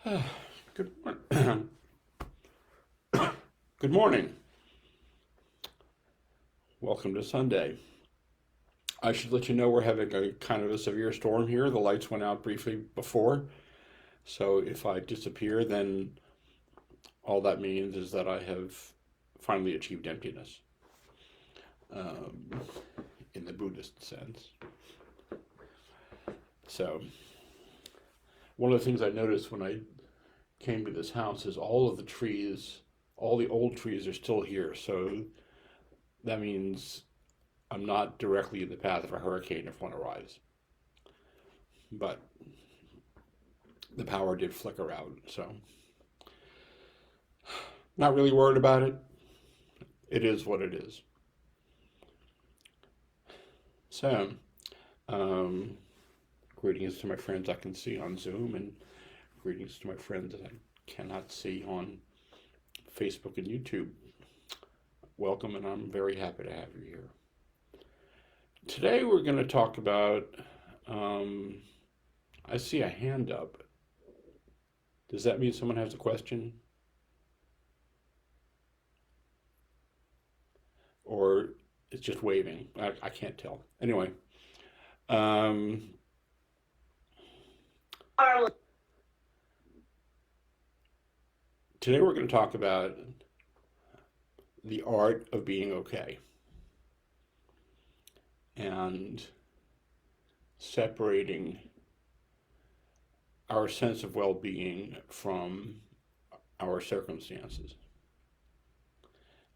Good, good morning. Welcome to Sunday. I should let you know we're having a kind of a severe storm here. The lights went out briefly before, so if I disappear, then all that means is that I have finally achieved emptiness, um, in the Buddhist sense. So, one of the things I noticed when I came to this house is all of the trees, all the old trees are still here. So that means I'm not directly in the path of a hurricane if one arrives. But the power did flicker out, so not really worried about it. It is what it is. So, um, greetings to my friends I can see on Zoom, and greetings to my friends that I cannot see on Facebook and YouTube. Welcome, and I'm very happy to have you here. Today we're going to talk about, I see a hand up. Does that mean someone has a question? Or it's just waving? I can't tell. Anyway, um, today we're going to talk about the art of being okay and separating our sense of well-being from our circumstances,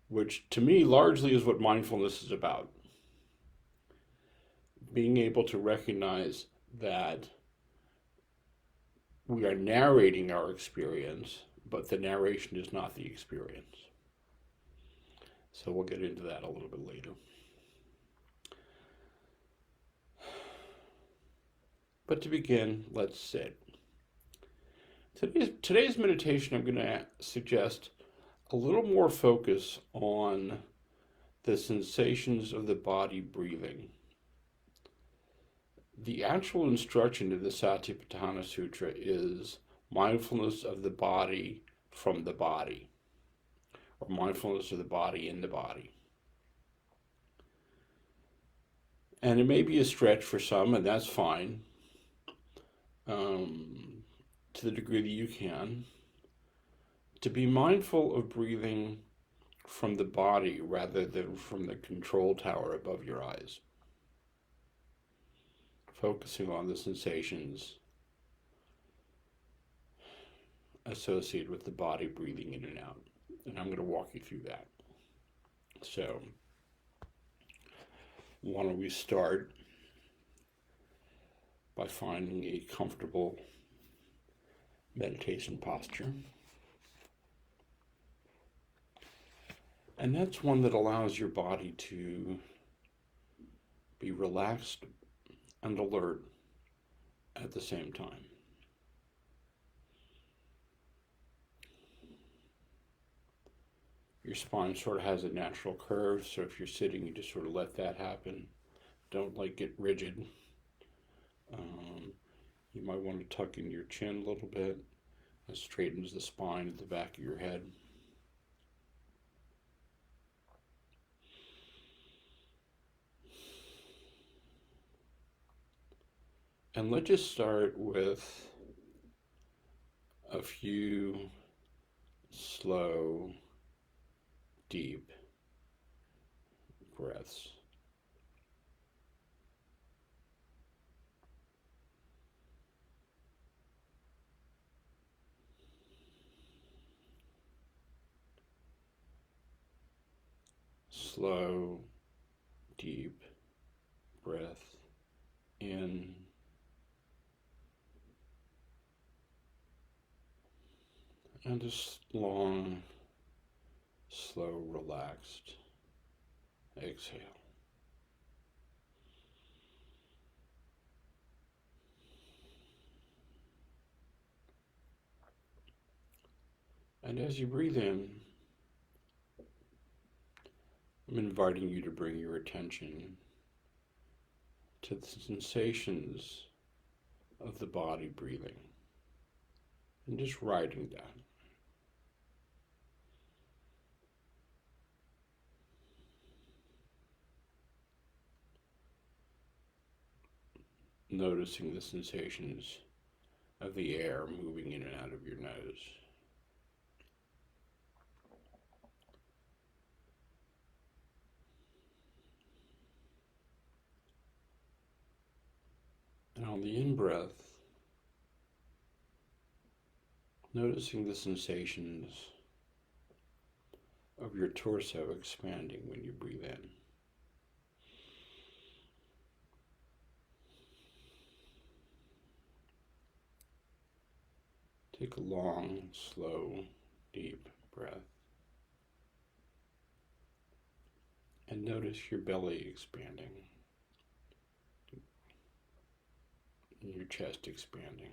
which to me largely is what mindfulness is about. Being able to recognize that we are narrating our experience, but the narration is not the experience. So we'll get into that a little bit later. But to begin, let's sit. Today's meditation, I'm going to suggest a little more focus on the sensations of the body breathing. The actual instruction in the Satipatthana Sutra is mindfulness of the body from the body, or mindfulness of the body in the body. And it may be a stretch for some, and that's fine, to the degree that you can, to be mindful of breathing from the body rather than from the control tower above your eyes. Focusing on the sensations associated with the body breathing in and out. And I'm going to walk you through that. So, why don't we start by finding a comfortable meditation posture. And that's one that allows your body to be relaxed and alert at the same time. Your spine sort of has a natural curve, so if you're sitting, you just sort of let that happen. Don't get rigid. You might want to tuck in your chin a little bit. That straightens the spine at the back of your head. And let's just start with a few slow, deep breaths. Slow, deep breath in and just long, slow, relaxed exhale. And as you breathe in, I'm inviting you to bring your attention to the sensations of the body breathing. and just writing down. Noticing the sensations of the air moving in and out of your nose. And on the in-breath, noticing the sensations of your torso expanding when you breathe in. Take a long, slow, deep breath. And notice your belly expanding. And your chest expanding.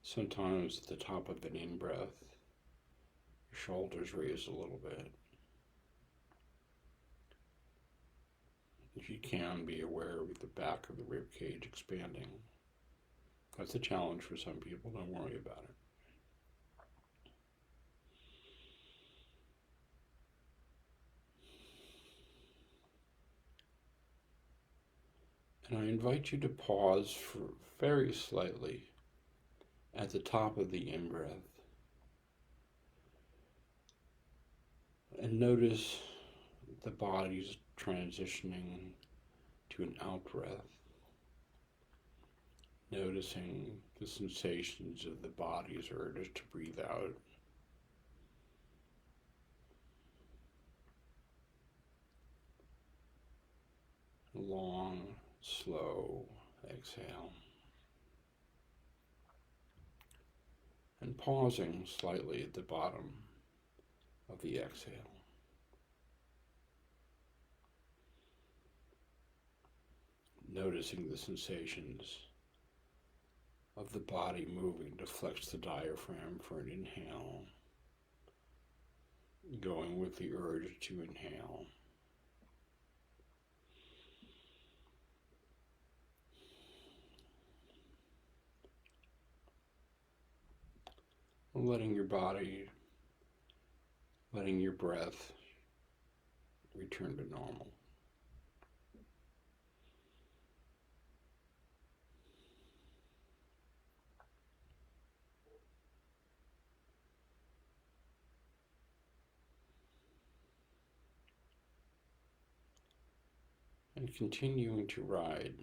Sometimes at the top of an in-breath, your shoulders raise a little bit. If you can, be aware of the back of the rib cage expanding. That's a challenge for some people, don't worry about it. And I invite you to pause for very slightly at the top of the in-breath and notice the body's transitioning to an out-breath, noticing the sensations of the body's urge to breathe out. Long, slow exhale. And pausing slightly at the bottom of the exhale. Noticing the sensations of the body moving to flex the diaphragm for an inhale, going with the urge to inhale. Letting your body, letting your breath return to normal. And continuing to ride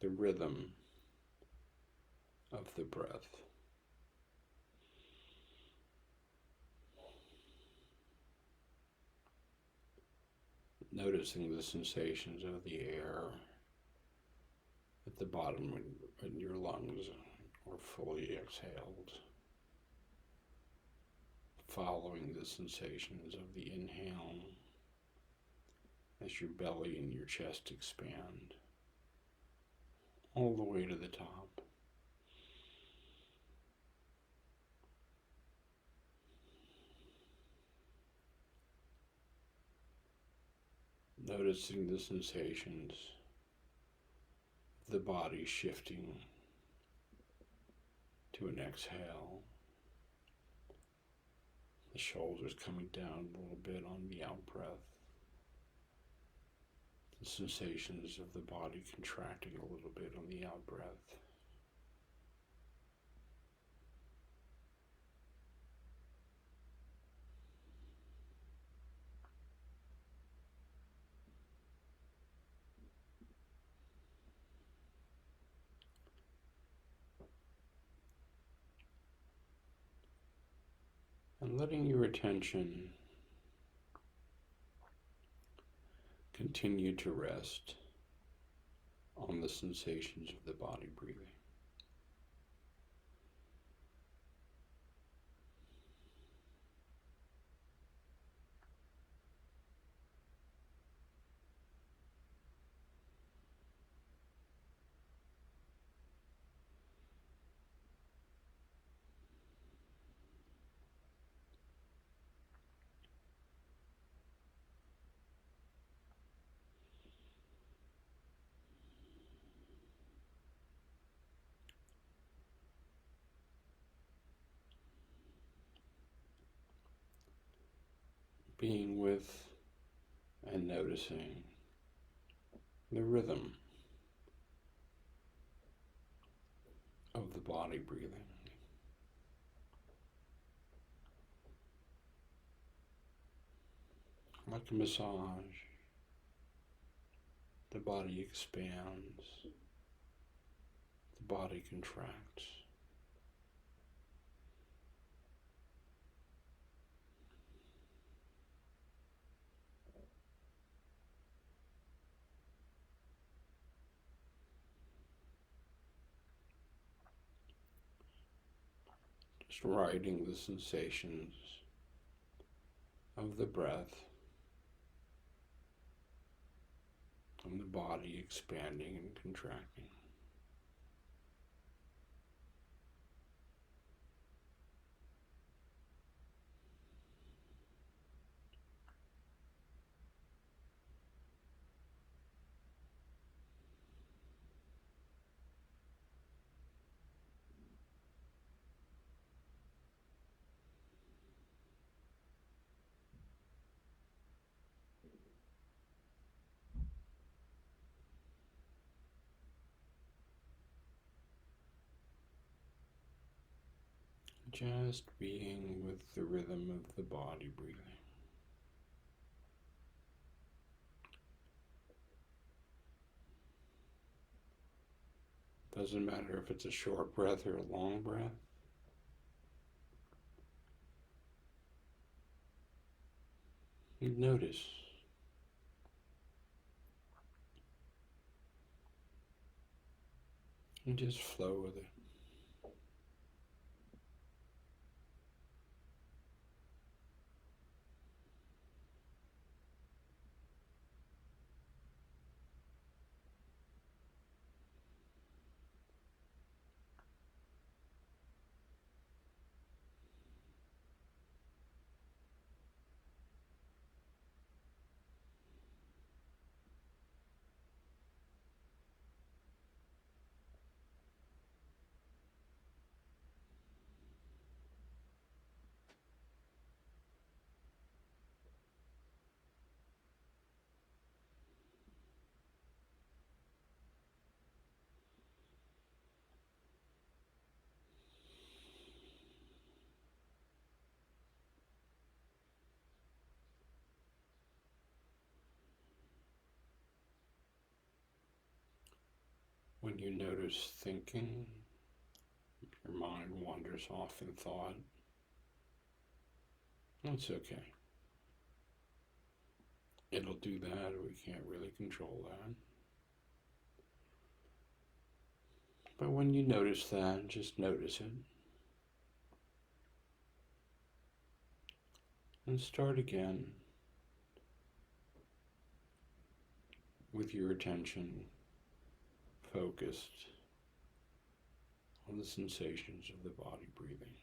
the rhythm of the breath. Noticing the sensations of the air at the bottom when your lungs are fully exhaled. Following the sensations of the inhale as your belly and your chest expand all the way to the top. Noticing the sensations of the body shifting to an exhale. The shoulders coming down a little bit on the out-breath. The sensations of the body contracting a little bit on the out-breath. And letting your attention continue to rest on the sensations of the body breathing. being with and noticing the rhythm of the body breathing. Like a massage, the body expands, the body contracts. Just riding the sensations of the breath and the body expanding and contracting. Just being with the rhythm of the body breathing. Doesn't matter if it's a short breath or a long breath. You notice. You just flow with it. When you notice thinking, your mind wanders off in thought. That's okay. It'll do that. We can't really control that. But when you notice that, just notice it. And start again with your attention focused on the sensations of the body breathing.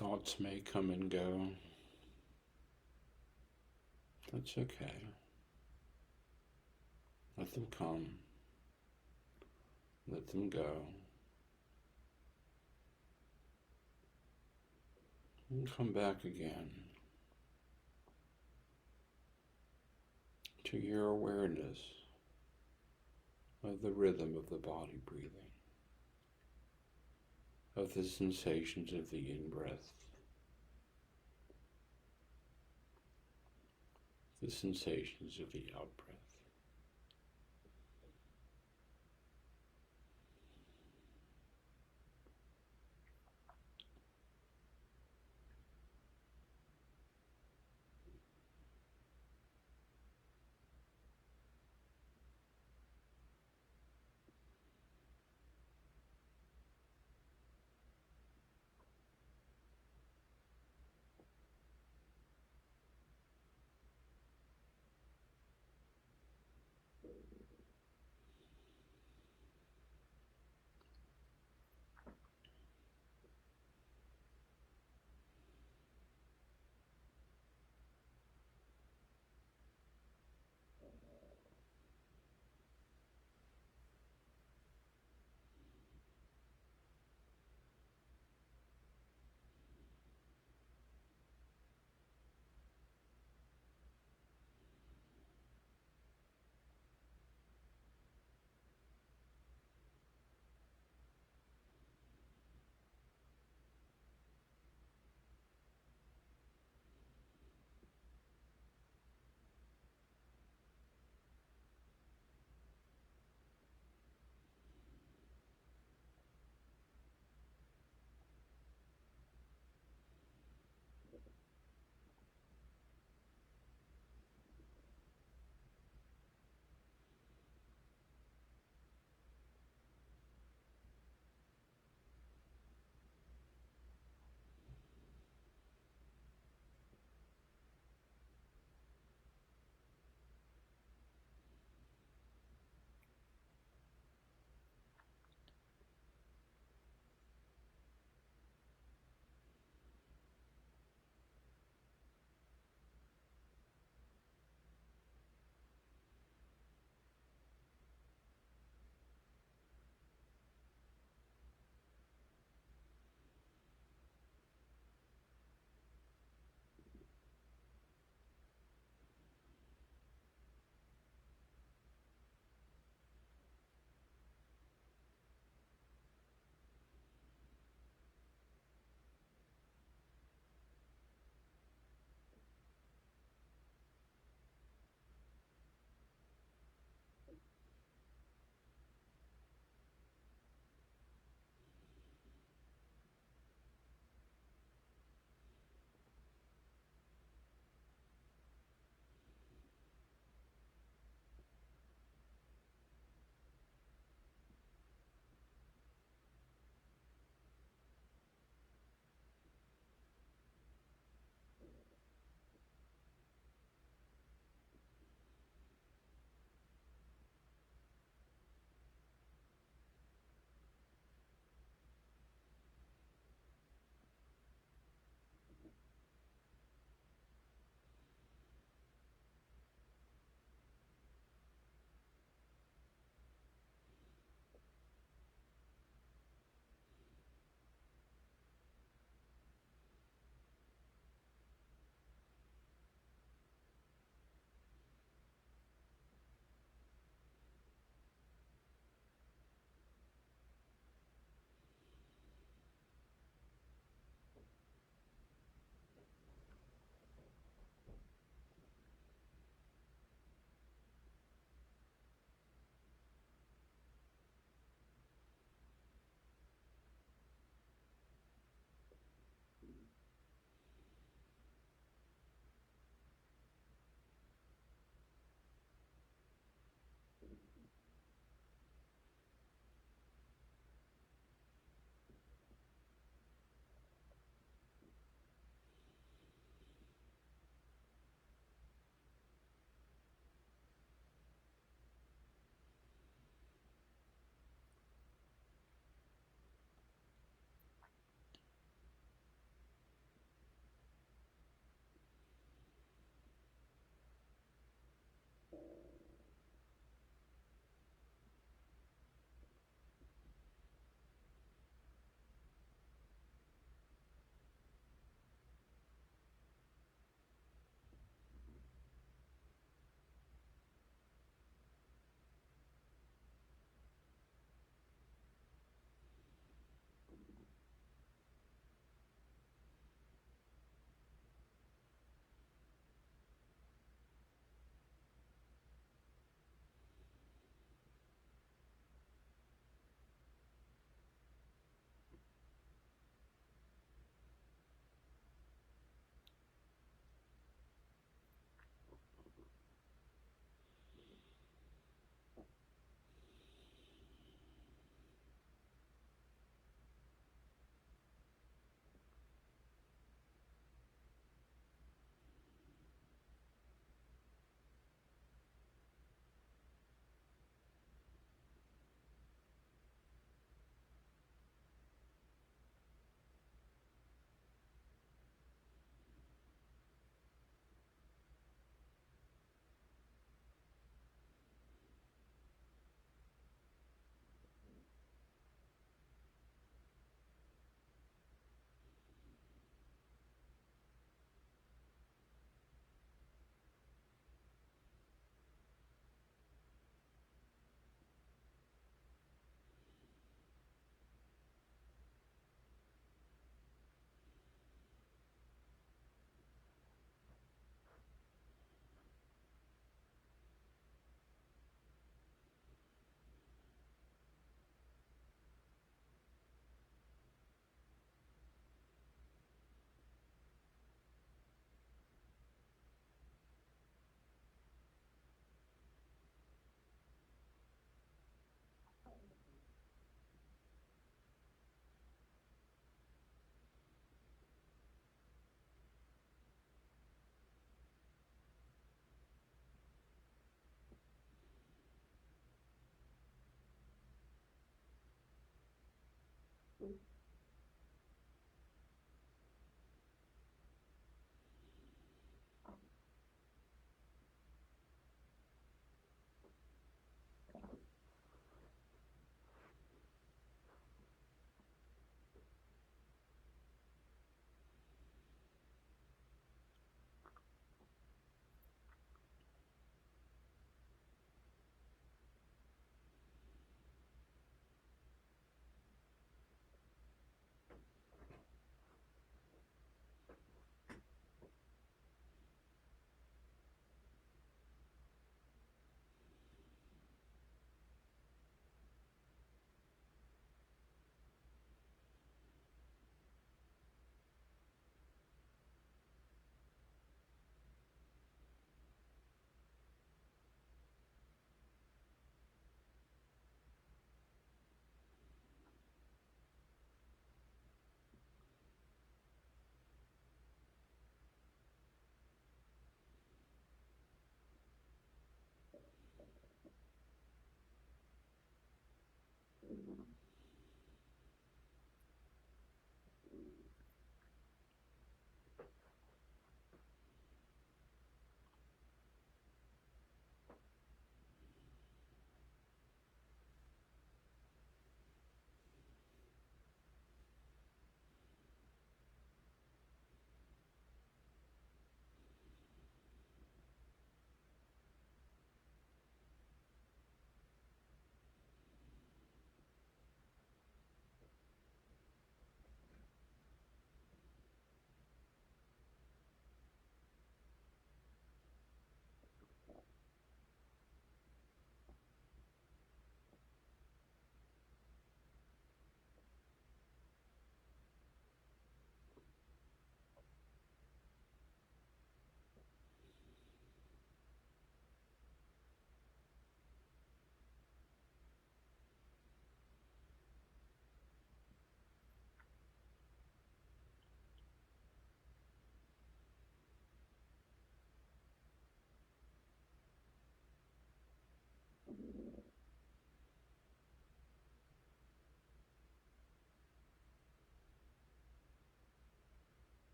Thoughts may come and go. That's okay. Let them come. Let them go. And come back again to your awareness of the rhythm of the body breathing, of the sensations of the in-breath, the sensations of the out-breath.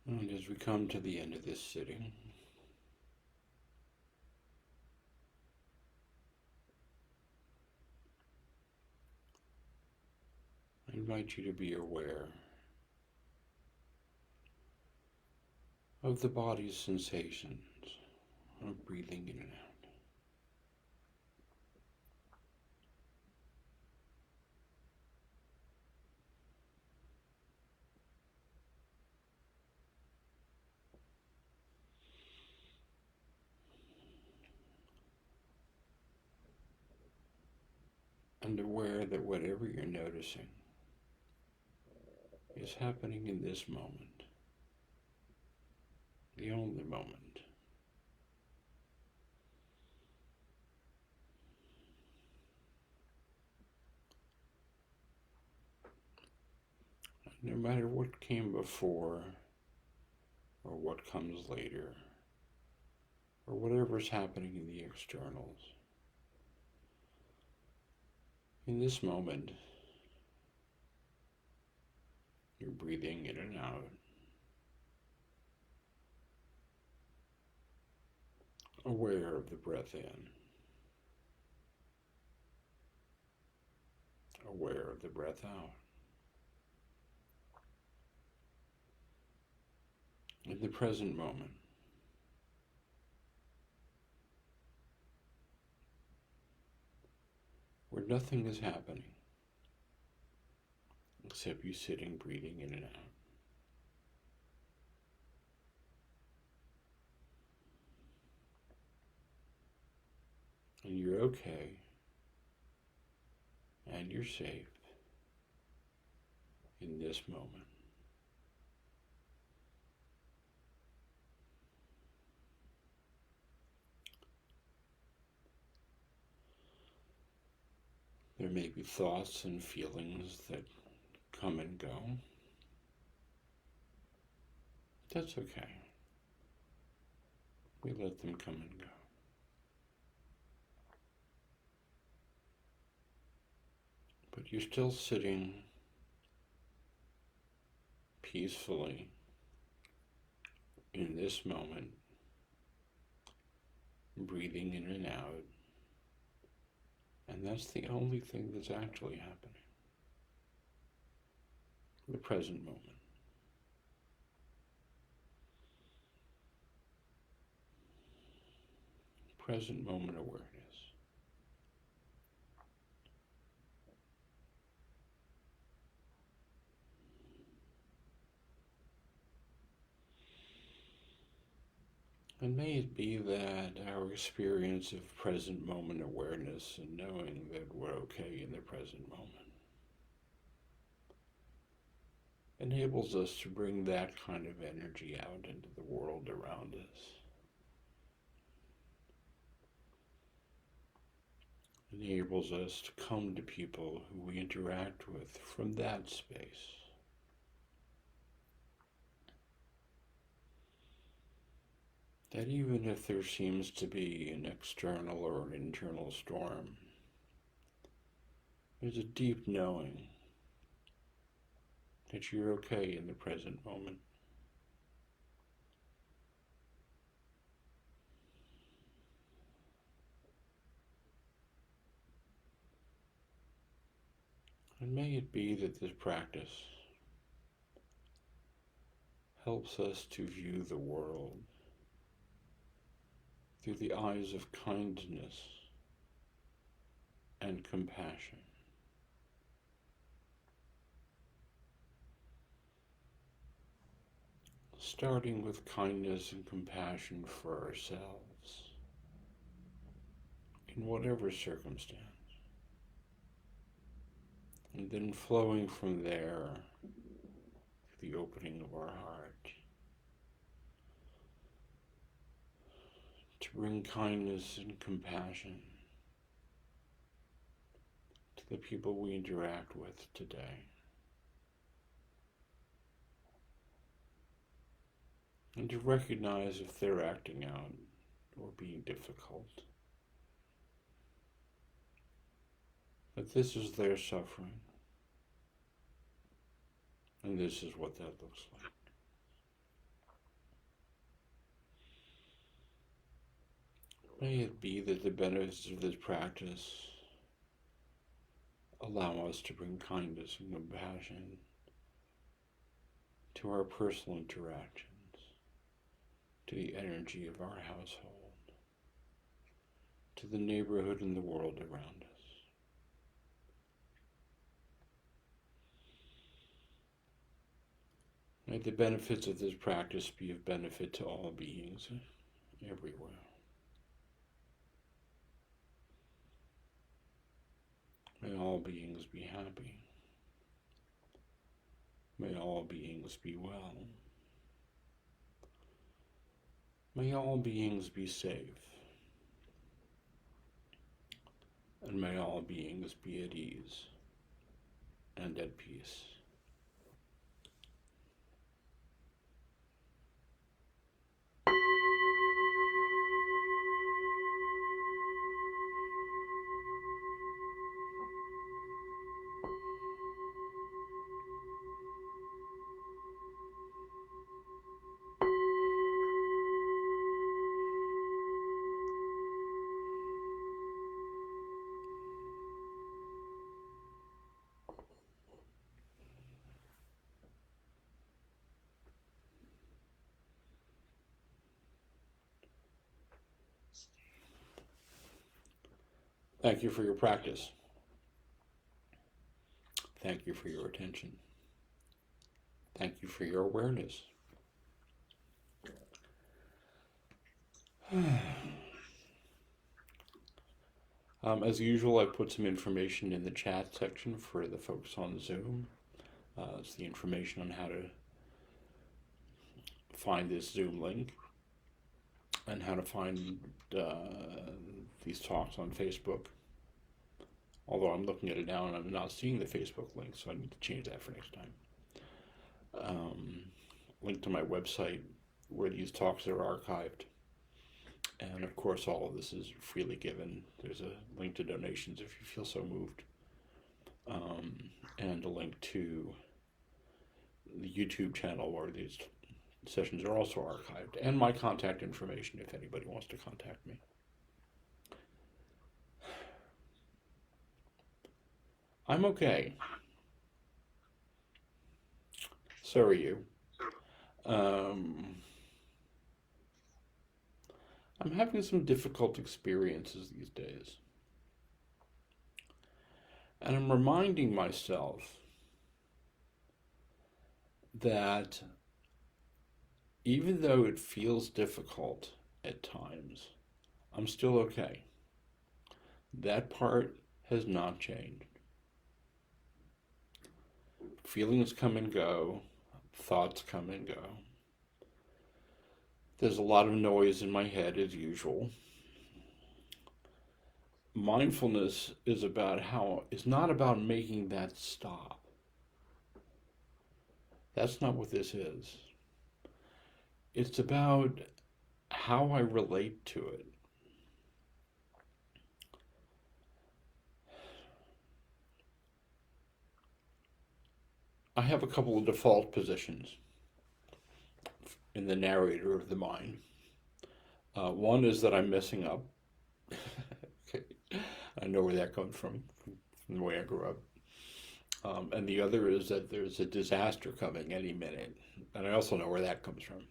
And as we come to the end of this sitting, I invite you to be aware of the body's sensations of breathing in and out. And aware that whatever you're noticing is happening in this moment, the only moment. No matter what came before, or what comes later, or whatever's happening in the externals, in this moment, you're breathing in and out, aware of the breath in, aware of the breath out. In the present moment, where nothing is happening except you sitting, breathing in and out. And you're okay, and you're safe in this moment. There may be thoughts and feelings that come and go. That's okay. We let them come and go. But you're still sitting peacefully in this moment, breathing in and out, and that's the only thing that's actually happening. The present moment. Present moment awareness. And may it be that our experience of present moment awareness and knowing that we're okay in the present moment enables us to bring that kind of energy out into the world around us. Enables us to come to people who we interact with from that space. That even if there seems to be an external or an internal storm, there's a deep knowing that you're okay in the present moment. And may it be that this practice helps us to view the world through the eyes of kindness and compassion. starting with kindness and compassion for ourselves in whatever circumstance, and then flowing from there to the opening of our heart to bring kindness and compassion to the people we interact with today. And to recognize if they're acting out or being difficult. That this is their suffering. And this is what that looks like. May it be that the benefits of this practice allow us to bring kindness and compassion to our personal interactions, to the energy of our household, to the neighborhood and the world around us. May the benefits of this practice be of benefit to all beings everywhere. May all beings be happy. May all beings be well. May all beings be safe. And may all beings be at ease and at peace. Thank you for your practice. Thank you for your attention. Thank you for your awareness. As usual, I put some information in the chat section for the folks on Zoom. It's the information on how to find this Zoom link and how to find these talks on Facebook. Although I'm looking at it now and I'm not seeing the Facebook link, so I need to change that for next time. Link to my website where these talks are archived. And of course, all of this is freely given. There's a link to donations if you feel so moved. And a link to the YouTube channel where these sessions are also archived. And my contact information if anybody wants to contact me. I'm okay. So are you. I'm having some difficult experiences these days. And I'm reminding myself that even though it feels difficult at times, I'm still okay. That part has not changed. Feelings come and go, thoughts come and go. There's a lot of noise in my head as usual. Mindfulness is not about making that stop. That's not what this is. It's about how I relate to it. I have a couple of default positions in the narrator of the mind. One is that I'm messing up. Okay. I know where that comes from the way I grew up. And the other is that there's a disaster coming any minute. And I also know where that comes from.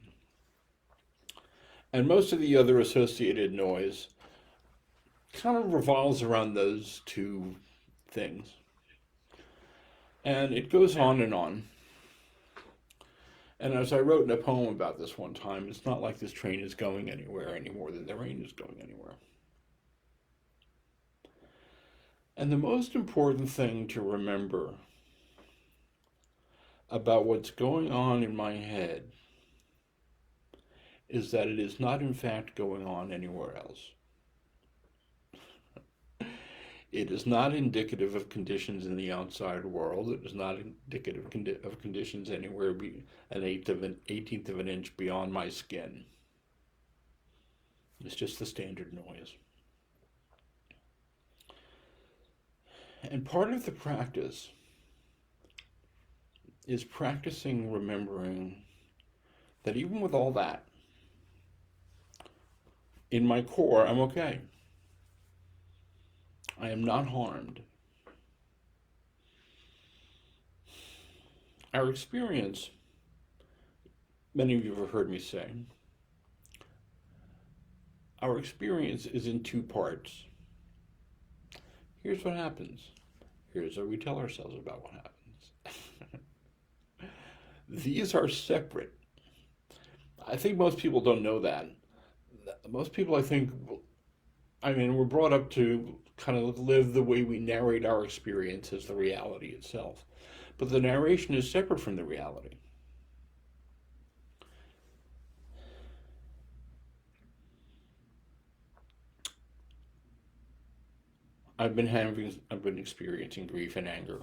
And most of the other associated noise kind of revolves around those two things. And it goes on and on. And as I wrote in a poem about this one time, it's not like this train is going anywhere any more than the rain is going anywhere. And the most important thing to remember about what's going on in my head is that it is not in fact going on anywhere else. It is not indicative of conditions in the outside world. It is not indicative of conditions anywhere an eighteenth of an inch beyond my skin. It's just the standard noise. And part of the practice is practicing remembering that even with all that, in my core, I'm okay. I am not harmed. Our experience, many of you have heard me say, our experience is in two parts. Here's what happens. Here's what we tell ourselves about what happens. These are separate. I think most people don't know that. Most people, we're brought up to kind of live the way we narrate our experience as the reality itself. But the narration is separate from the reality. I've been experiencing grief and anger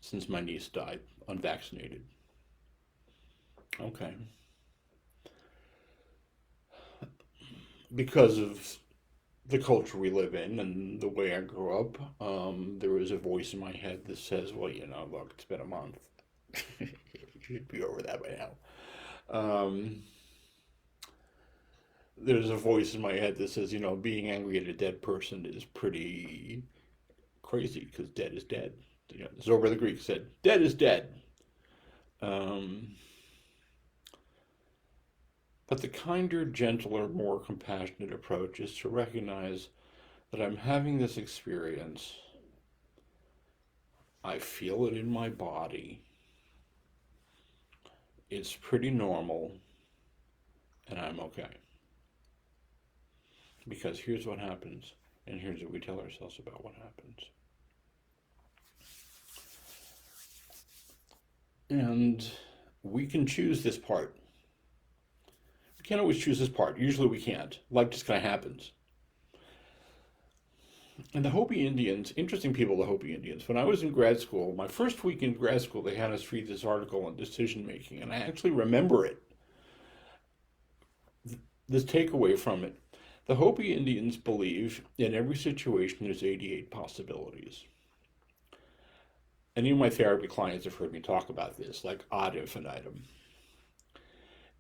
since my niece died, unvaccinated. Okay. Because of the culture we live in and the way I grew up, there is a voice in my head that says, well, look, it's been a month. You should be over that by now. There's a voice in my head that says, being angry at a dead person is pretty crazy because dead is dead. Zorba the Greek said, dead is dead. But the kinder, gentler, more compassionate approach is to recognize that I'm having this experience. I feel it in my body. It's pretty normal, and I'm okay. Because here's what happens, and here's what we tell ourselves about what happens. And we can choose this part. We can't always choose this part. Usually we can't. Life just kind of happens. And the Hopi Indians, interesting people, the Hopi Indians. When I was in grad school, my first week in grad school, they had us read this article on decision making, and I actually remember it. This takeaway from it. The Hopi Indians believe in every situation there's 88 possibilities. Any of my therapy clients have heard me talk about this, like ad infinitum.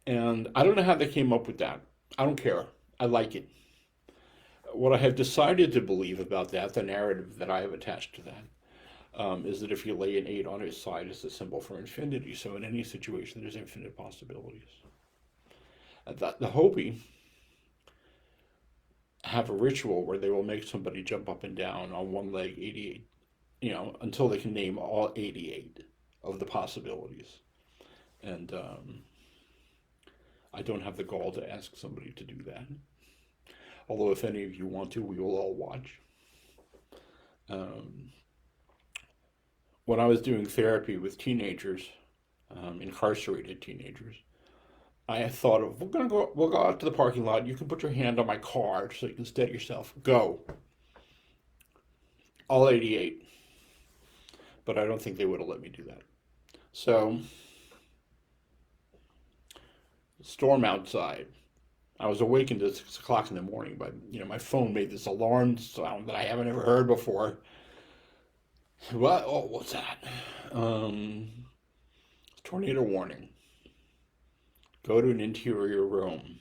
And I don't know how they came up with that. I don't care. I like it. What I have decided to believe about that, the narrative that I have attached to that, is that if you lay an 8 on its side, it's a symbol for infinity. So in any situation, there's infinite possibilities. The Hopi have a ritual where they will make somebody jump up and down on one leg 88, until they can name all 88 of the possibilities. And I don't have the gall to ask somebody to do that. Although if any of you want to, we will all watch. When I was doing therapy with teenagers, incarcerated teenagers, I thought of, we'll go out to the parking lot. You can put your hand on my car so you can steady yourself. Go. All 88. But I don't think they would have let me do that. So, storm outside. I was awakened at 6 o'clock in the morning, but my phone made this alarm sound that I haven't ever heard before. What? Oh, what's that? Tornado warning. Go to an interior room.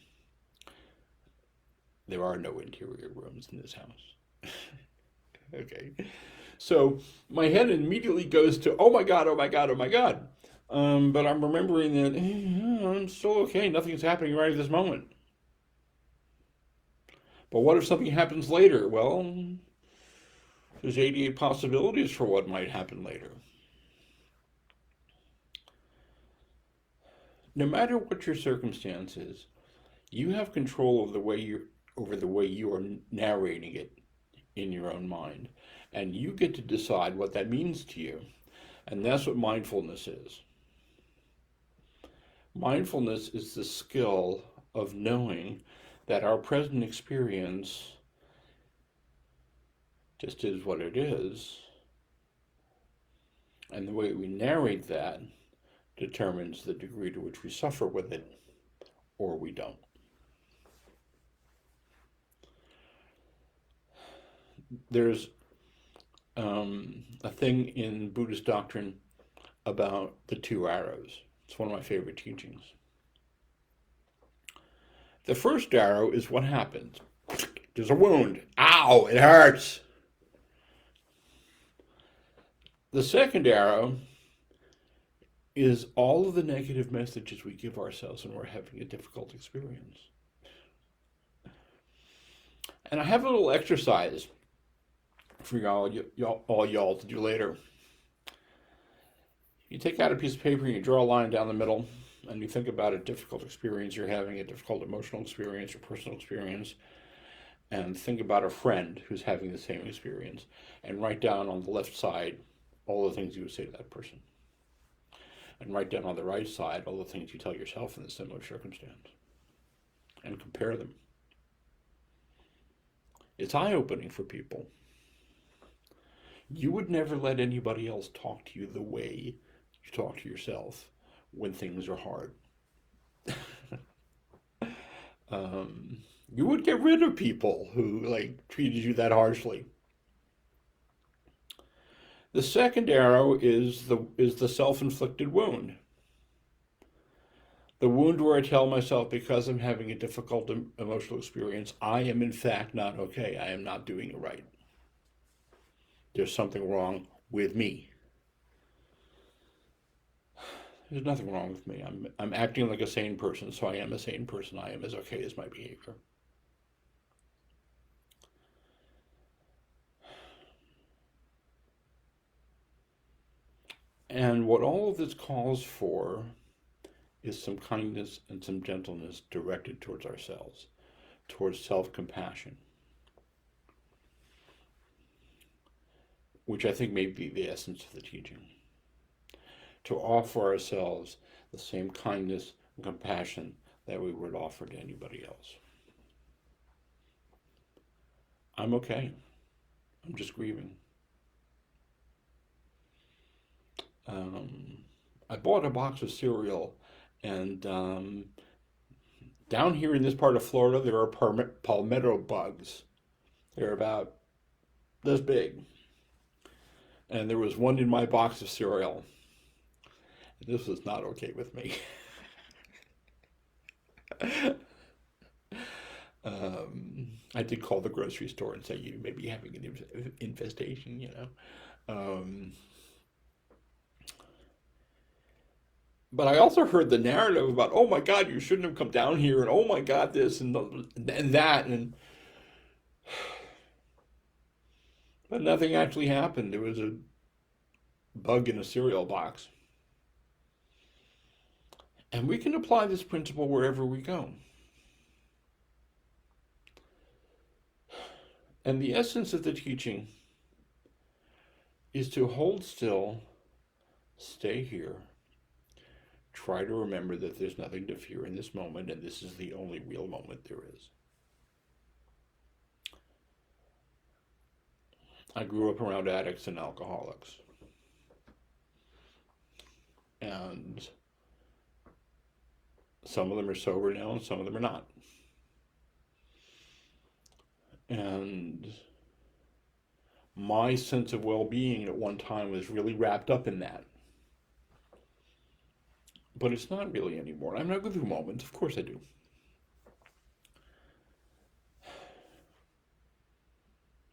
There are no interior rooms in this house. Okay. So my head immediately goes to, oh my God, oh my God, oh my God. But I'm remembering that I'm still okay. Nothing's happening right at this moment. But what if something happens later? Well, there's 88 possibilities for what might happen later. No matter what your circumstance is, you have control of the way you are narrating it in your own mind, and you get to decide what that means to you. And that's what mindfulness is. Mindfulness is the skill of knowing that our present experience just is what it is, and the way we narrate that determines the degree to which we suffer with it or we don't. There's a thing in Buddhist doctrine about the two arrows. It's one of my favorite teachings. The first arrow is what happens. There's a wound. Ow, it hurts. The second arrow is all of the negative messages we give ourselves when we're having a difficult experience. And I have a little exercise for y'all to do later. You take out a piece of paper and you draw a line down the middle, and you think about a difficult experience you're having, a difficult emotional experience or personal experience, and think about a friend who's having the same experience, and write down on the left side all the things you would say to that person. And write down on the right side all the things you tell yourself in a similar circumstance. And compare them. It's eye-opening for people. You would never let anybody else talk to you the way you talk to yourself when things are hard. You would get rid of people who treated you that harshly. The second arrow is the self-inflicted wound. The wound where I tell myself, because I'm having a difficult emotional experience, I am in fact not okay. I am not doing it right. There's something wrong with me. There's nothing wrong with me. I'm acting like a sane person, so I am a sane person. I am as okay as my behavior. And what all of this calls for is some kindness and some gentleness directed towards ourselves, towards self-compassion, which I think may be the essence of the teaching. To offer ourselves the same kindness and compassion that we would offer to anybody else. I'm okay. I'm just grieving. I bought a box of cereal, and down here in this part of Florida, there are palmetto bugs. They're about this big. And there was one in my box of cereal. This was not okay with me. I did call the grocery store and say, you may be having an infestation, But I also heard the narrative about, oh my God, you shouldn't have come down here, and oh my God, this and that, but nothing actually happened. There was a bug in a cereal box. And we can apply this principle wherever we go. And the essence of the teaching is to hold still, stay here, try to remember that there's nothing to fear in this moment, and this is the only real moment there is. I grew up around addicts and alcoholics. And some of them are sober now and some of them are not. And my sense of well-being at one time was really wrapped up in that. But it's not really anymore. I mean, I go through moments, of course I do.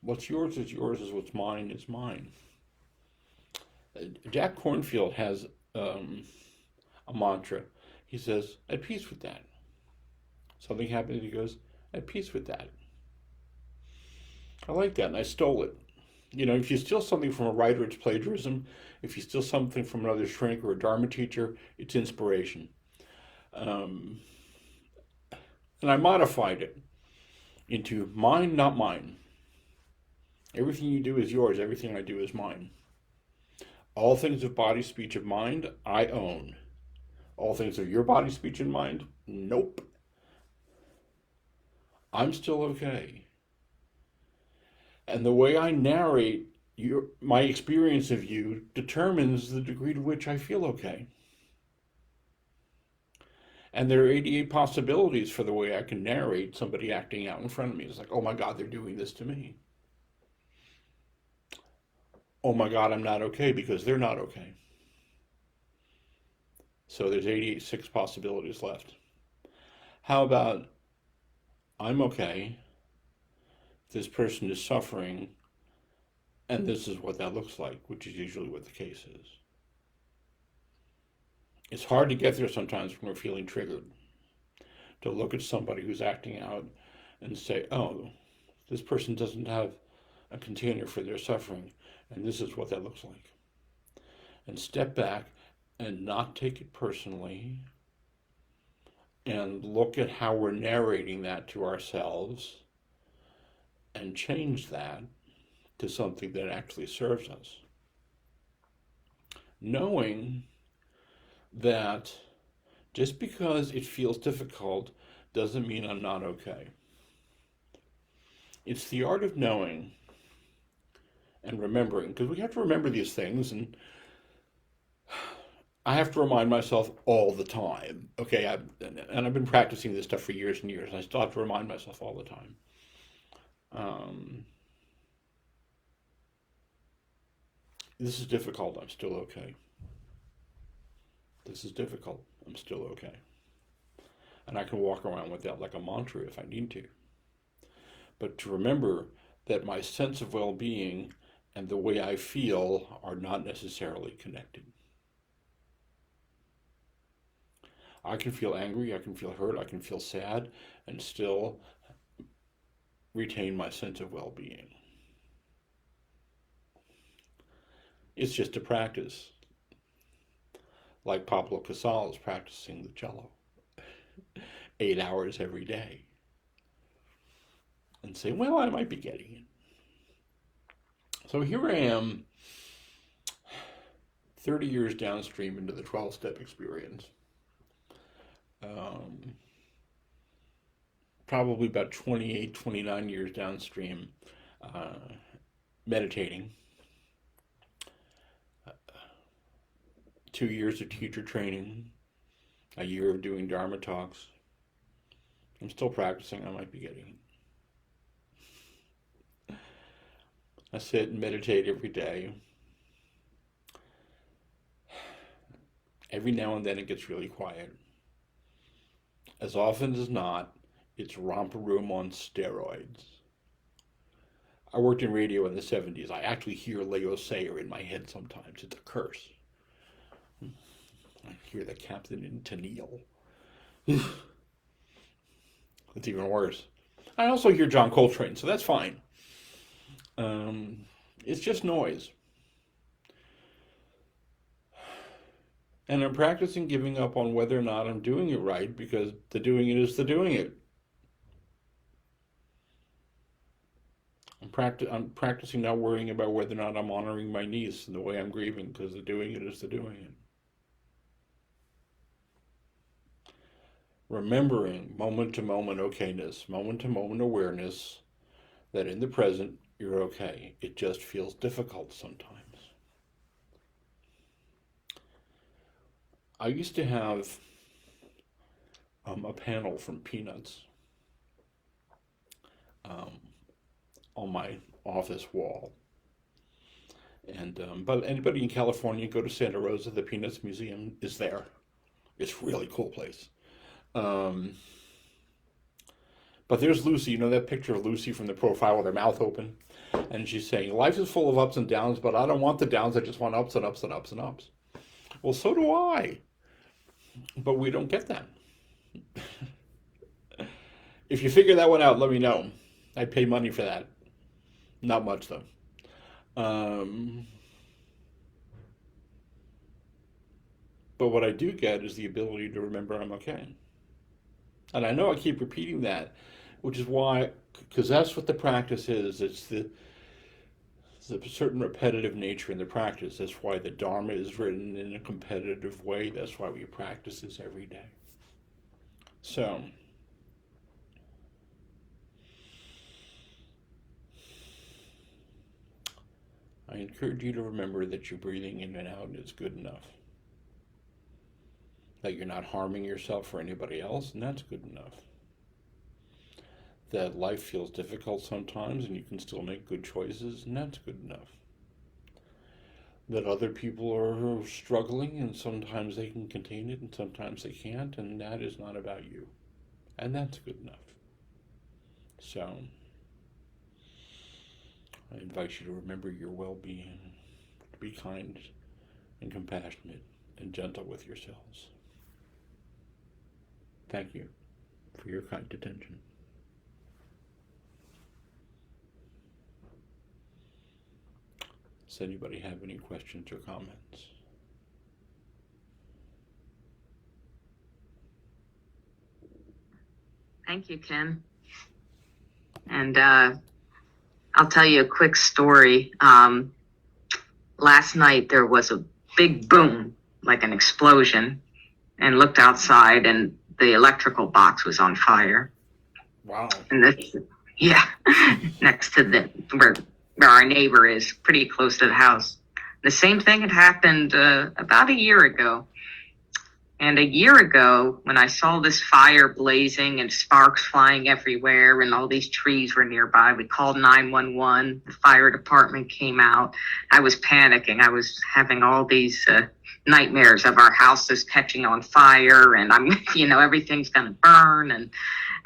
What's yours is yours, is what's mine is mine. Jack Kornfield has a mantra. He says, at peace with that. Something happens, he goes, at peace with that. I like that, and I stole it. If you steal something from a writer, it's plagiarism. If you steal something from another shrink or a Dharma teacher, it's inspiration. Um, and I modified it into mine, not mine. Everything you do is yours. Everything I do is mine. All things of body, speech, and mind, I own. All things of your body, speech, and mind, nope. I'm still okay. And the way I narrate my experience of you determines the degree to which I feel okay. And there are 88 possibilities for the way I can narrate somebody acting out in front of me. It's like, oh my God, they're doing this to me. Oh my God, I'm not okay because they're not okay. So there's 86 possibilities left. How about I'm okay, this person is suffering, and this is what that looks like, which is usually what the case is. It's hard to get there sometimes when we're feeling triggered, to look at somebody who's acting out and say, oh, this person doesn't have a container for their suffering, and this is what that looks like. And step back and not take it personally, and look at how we're narrating that to ourselves, and change that to something that actually serves us. Knowing that just because it feels difficult doesn't mean I'm not okay. It's the art of knowing and remembering, because we have to remember these things, and I have to remind myself all the time. Okay, I've been practicing this stuff for years and years, and I still have to remind myself all the time. This is difficult, I'm still okay. This is difficult, I'm still okay. And I can walk around with that like a mantra if I need to. But to remember that my sense of well-being and the way I feel are not necessarily connected. I can feel angry, I can feel hurt, I can feel sad, and still retain my sense of well-being. It's just a practice, like Pablo Casals practicing the cello 8 hours every day, and say, well, I might be getting it. So here I am, 30 years downstream into the 12-step experience. Probably about 28, 29 years downstream, meditating. 2 years of teacher training, a year of doing Dharma talks. I'm still practicing, I might be getting it. I sit and meditate every day. Every now and then it gets really quiet. As often as not, it's romper room on steroids. I worked in radio in the 70s. I actually hear Leo Sayer in my head sometimes. It's a curse. I hear the captain in Tennille. It's even worse. I also hear John Coltrane, so that's fine. It's just noise. And I'm practicing giving up on whether or not I'm doing it right, because the doing it is the doing it. I'm practicing not worrying about whether or not I'm honoring my niece and the way I'm grieving, because the doing it is the doing it. Remembering moment to moment okayness, moment to moment awareness that in the present you're okay. It just feels difficult sometimes. I used to have a panel from Peanuts on my office wall. And but anybody in California, go to Santa Rosa, the Peanuts Museum is there. It's a really cool place. But there's Lucy, you know that picture of Lucy from the profile with her mouth open? And she's saying, life is full of ups and downs, but I don't want the downs, I just want ups and ups and ups and ups. Well, so do I. But we don't get that. If you figure that one out, let me know. I'd pay money for that. Not much, though. But what I do get is the ability to remember I'm okay. And I know I keep repeating that, which is why, because that's what the practice is. It's the certain repetitive nature in the practice. That's why the Dharma is written in a competitive way. That's why we practice this every day. So, I encourage you to remember that your breathing in and out is good enough. That you're not harming yourself or anybody else, and that's good enough. That life feels difficult sometimes and you can still make good choices, and that's good enough. That other people are struggling and sometimes they can contain it and sometimes they can't, and that is not about you. And that's good enough. So, I invite you to remember your well-being, to be kind and compassionate and gentle with yourselves. Thank you for your kind attention. Does anybody have any questions or comments? Thank you, Ken. And I'll tell you a quick story. Last night there was a big boom, like an explosion, and looked outside and the electrical box was on fire. Wow. And next to where our neighbor is, pretty close to the house. The same thing had happened about a year ago. And a year ago, when I saw this fire blazing and sparks flying everywhere and all these trees were nearby, we called 911. The fire department came out. I was panicking. I was having all these nightmares of our houses catching on fire and everything's going to burn. And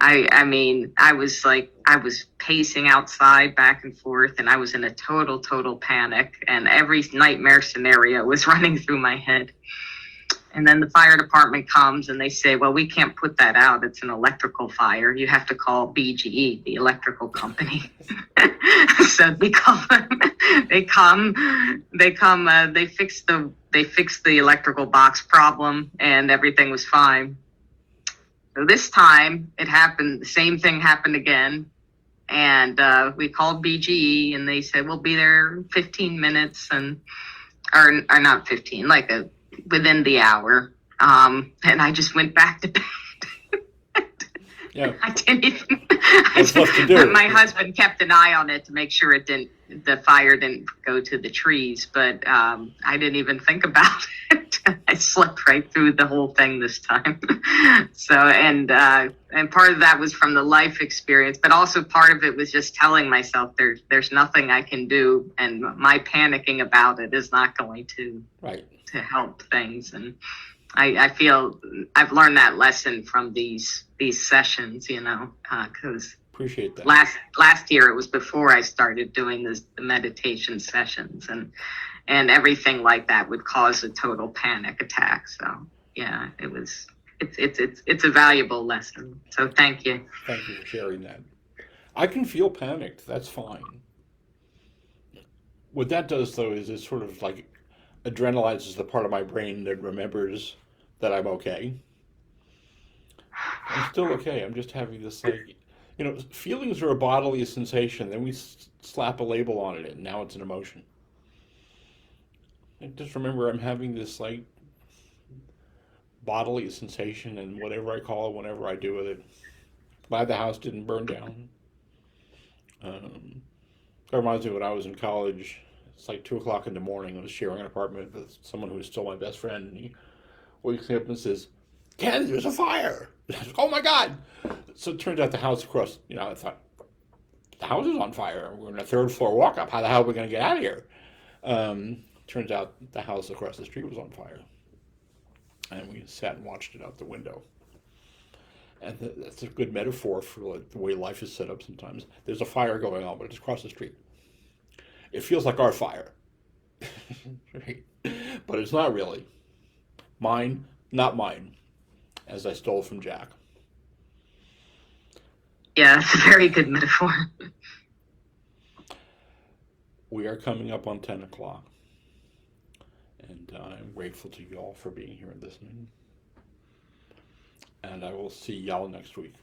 I was pacing outside back and forth, and I was in a total panic, and every nightmare scenario was running through my head. And then the fire department comes and they say, well, we can't put that out. It's an electrical fire. You have to call BGE, the electrical company. So we call them. They fix the electrical box problem and everything was fine. So this time it happened. The same thing happened again. And we called BGE and they said, we'll be there in 15 minutes or not 15, within the hour. And I just went back to bed. Yeah. I didn't even. My husband kept an eye on it to make sure the fire didn't go to the trees, but I didn't even think about it. I slept right through the whole thing this time. So, and part of that was from the life experience, but also part of it was just telling myself there's nothing I can do, and my panicking about it is not going to help things. And I feel I've learned that lesson from these sessions, because appreciate that. Last year, it was before I started doing the meditation sessions, and everything like that would cause a total panic attack. So yeah, it's a valuable lesson. So thank you. Thank you for sharing that. I can feel panicked. That's fine. What that does, though, is it sort of like adrenalizes the part of my brain that remembers that I'm okay. I'm still okay. I'm just having this, feelings are a bodily sensation. Then we slap a label on it, and now it's an emotion. And just remember, I'm having this, bodily sensation, and whatever I call it, whenever I do with it. Glad the house didn't burn down. That reminds me when I was in college. It's 2 o'clock in the morning. I was sharing an apartment with someone who was still my best friend, and he wakes me up and says, "Ken, there's a fire!" Oh my God! So it turns out the house across, I thought, the house is on fire. We're in a third floor walk up. How the hell are we going to get out of here? Turns out the house across the street was on fire. And we sat and watched it out the window. And that's a good metaphor for the way life is set up sometimes. There's a fire going on, but it's across the street. It feels like our fire. Right? But it's not really. Mine, not mine, as I stole from Jack. Yeah, it's a very good metaphor. We are coming up on 10 o'clock. And I'm grateful to you all for being here and listening. And I will see y'all next week.